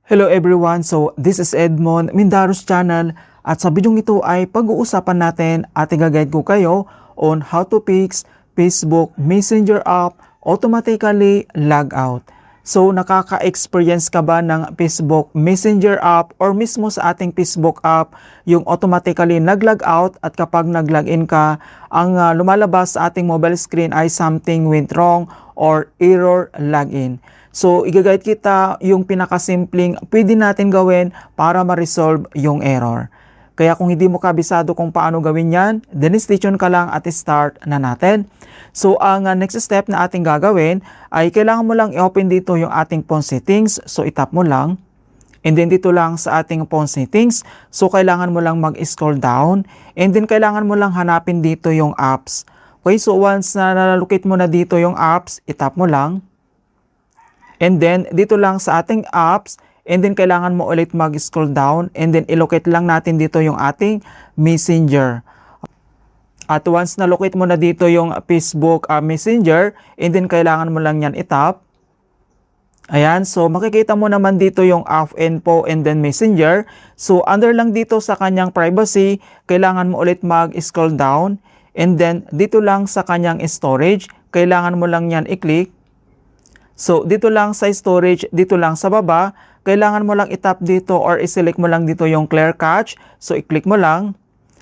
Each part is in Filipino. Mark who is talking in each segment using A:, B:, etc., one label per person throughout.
A: Hello everyone, so this is Edmond Mindaros channel at sa bidyong ito ay pag-uusapan natin at i-guide ko kayo on how to fix Facebook Messenger app automatically log out. So nakaka-experience ka ba ng Facebook Messenger app or mismo sa ating Facebook app yung automatically nag-log out at kapag nag-login ka, ang lumalabas sa ating mobile screen ay something went wrong or error login. So, i-guide kita yung pinakasimpleng pwede natin gawin para ma-resolve yung error. Kaya kung hindi mo kabisado kung paano gawin yan, then stay tuned ka lang at start na natin. So, ang next step na ating gagawin ay kailangan mo lang i-open dito yung ating phone settings. So, itap mo lang. And then dito lang sa ating phone settings. So, kailangan mo lang mag-scroll down. And then kailangan mo lang hanapin dito yung apps. Okay, so once na nalocate mo na dito yung apps, itap mo lang. And then, dito lang sa ating apps, and then kailangan mo ulit mag-scroll down, and then ilocate lang natin dito yung ating Messenger. At once na-locate mo na dito yung Facebook Messenger, and then kailangan mo lang yan itap. Ayan, so makikita mo naman dito yung app info and then Messenger. So, under lang dito sa kanyang privacy, kailangan mo ulit mag-scroll down, and then dito lang sa kanyang storage, kailangan mo lang yan i-click. So, dito lang sa storage, dito lang sa baba, kailangan mo lang itap dito or i-select mo lang dito yung clear cache. So, i-click mo lang.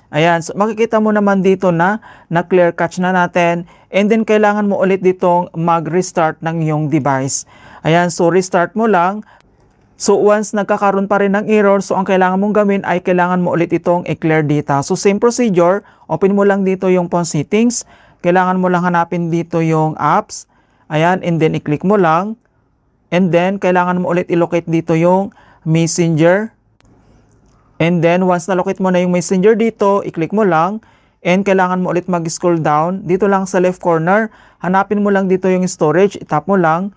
A: Ayan, so makikita mo naman dito na clear cache na natin. And then, kailangan mo ulit ditong mag-restart ng iyong device. Ayan, so restart mo lang. So, once nagkakaroon pa rin ng error, so ang kailangan mong gawin ay kailangan mo ulit itong i-clear data. So, same procedure, open mo lang dito yung phone settings. Kailangan mo lang hanapin dito yung apps. Ayan, and then i-click mo lang. And then, kailangan mo ulit i-locate dito yung Messenger. And then, once na-locate mo na yung Messenger dito, i-click mo lang. And kailangan mo ulit mag-scroll down. Dito lang sa left corner, hanapin mo lang dito yung storage, itap mo lang.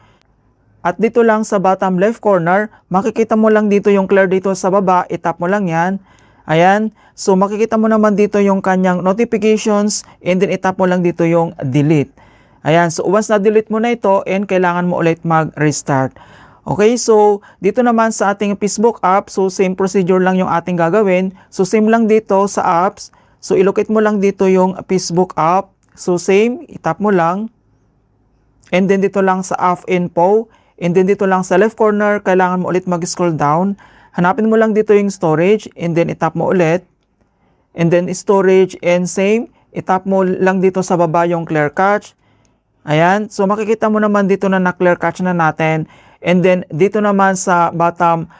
A: At dito lang sa bottom left corner, makikita mo lang dito yung clear dito sa baba, itap mo lang yan. Ayan, so makikita mo naman dito yung kanyang notifications, and then itap mo lang dito yung delete. Ayan, so once na-delete mo na ito, and kailangan mo ulit mag-restart. Okay, so dito naman sa ating Facebook app, so same procedure lang yung ating gagawin. So same lang dito sa apps. So ilocate mo lang dito yung Facebook app. So same, itap mo lang. And then dito lang sa app info. And then dito lang sa left corner, kailangan mo ulit mag-scroll down. Hanapin mo lang dito yung storage, and then itap mo ulit. And then storage and same, itap mo lang dito sa baba yung clear cache. Ayan, so makikita mo naman dito na na-clear cache na natin. And then, dito naman sa bottom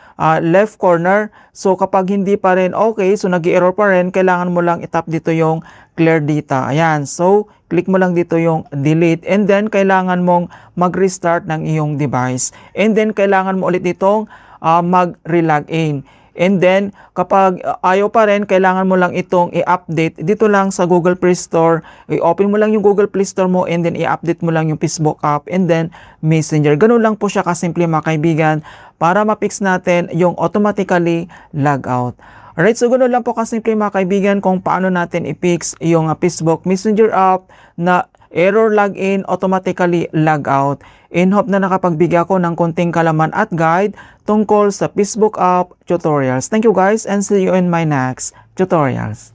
A: left corner, so kapag hindi pa rin okay, so nag-error pa rin, kailangan mo lang itap dito yung clear data. Ayan, so click mo lang dito yung delete. And then, kailangan mong mag-restart ng iyong device. And then, kailangan mo ulit itong mag-relogin. And then, kapag ayaw pa rin, kailangan mo lang itong i-update. Dito lang sa Google Play Store, i-open mo lang yung Google Play Store mo, and then i-update mo lang yung Facebook app, and then Messenger. Ganun lang po siya kasimple mga kaibigan, para ma-fix natin yung automatically log out. Alright, so ganun lang po kasimple mga kaibigan kung paano natin i-fix yung Facebook Messenger app na error login, automatically log out. In hope na nakapagbigay ako ng konting kalaman at guide tungkol sa Facebook app tutorials. Thank you guys, and see you in my next tutorials.